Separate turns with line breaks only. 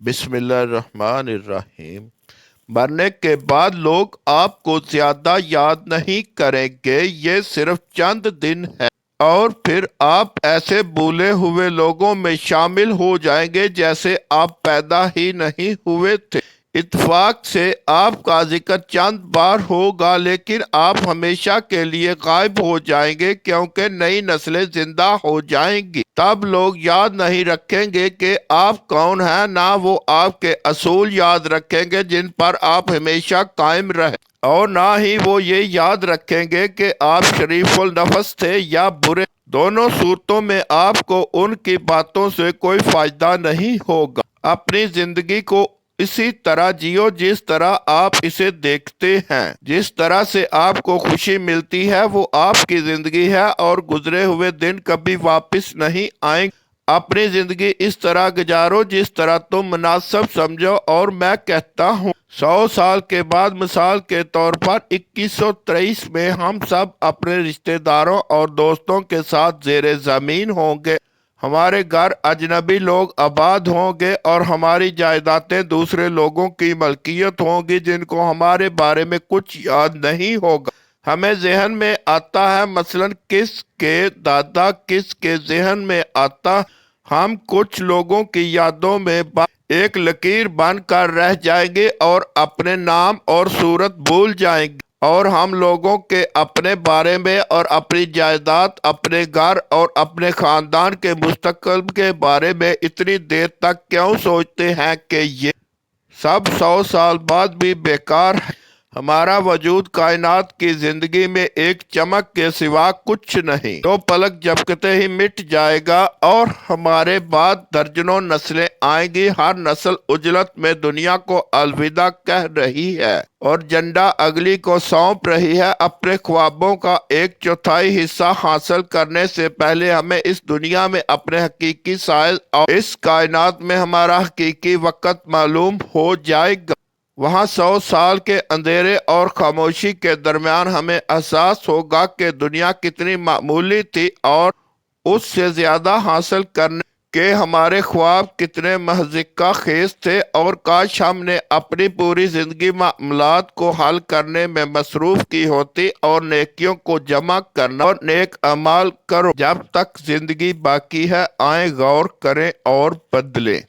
बिस्मिल्लाहिर्रहमानिर्रहीम। मरने के बाद लोग आपको ज्यादा याद नहीं करेंगे, ये सिर्फ चंद दिन है और फिर आप ऐसे भूले हुए लोगों में शामिल हो जाएंगे जैसे आप पैदा ही नहीं हुए थे। इत्तेफाक से आपका जिक्र चंद बार होगा, लेकिन आप हमेशा के लिए गायब हो जाएंगे क्योंकि नई नस्लें जिंदा हो जाएंगी। तब लोग याद नहीं रखेंगे कि आप कौन हैं, ना वो आपके असूल याद रखेंगे जिन पर आप हमेशा कायम रहे, और ना ही वो ये याद रखेंगे कि आप शरीफुल नफस थे या बुरे। दोनों सूरतों में आपको उनकी बातों से कोई फायदा नहीं होगा। अपनी जिंदगी को इसी तरह जियो जिस तरह आप इसे देखते हैं। जिस तरह से आपको खुशी मिलती है वो आपकी जिंदगी है और गुजरे हुए दिन कभी वापस नहीं आएंगे। अपनी जिंदगी इस तरह गुजारो जिस तरह तुम मुनासिब समझो। और मैं कहता हूँ 100 साल के बाद, मिसाल के तौर पर 2123 में, हम सब अपने रिश्तेदारों और दोस्तों के साथ जेरे जमीन होंगे। हमारे घर अजनबी लोग आबाद होंगे और हमारी जायदादें दूसरे लोगों की मलकियत होंगी जिनको हमारे बारे में कुछ याद नहीं होगा। हमें जहन में आता है, मसलन किस के दादा, किस के जहन में आता, हम कुछ लोगों की यादों में एक लकीर बन कर रह जाएंगे और अपने नाम और सूरत भूल जाएंगे। और हम लोगों के अपने बारे में और अपनी जायदाद, अपने घर और अपने खानदान के मुस्तकबिल के बारे में इतनी देर तक क्यों सोचते हैं कि ये सब 100 साल बाद भी बेकार है। हमारा वजूद कायनात की जिंदगी में एक चमक के सिवा कुछ नहीं, तो पलक झपकते ही मिट जाएगा और हमारे बाद दर्जनों नस्लें आएंगी। हर नस्ल उजलत में दुनिया को अलविदा कह रही है और झंडा अगली को सौंप रही है। अपने ख्वाबों का 1/4 हिस्सा हासिल करने से पहले हमें इस दुनिया में अपने हकीकी साइज और इस कायनात में हमारा हकीकी वक्त मालूम हो जाएगा। वहाँ 100 साल के अंधेरे और खामोशी के दरमियान हमें एहसास होगा कि दुनिया कितनी मामूली थी और उससे ज्यादा हासिल करने के हमारे ख्वाब कितने महज़िक्का खेज थे। और काश हमने अपनी पूरी जिंदगी मामलात को हल करने में मसरूफ की होती और नेकियों को जमा करना और नेक अमाल करो। जब तक जिंदगी बाकी है, आए गौर करें और बदलें।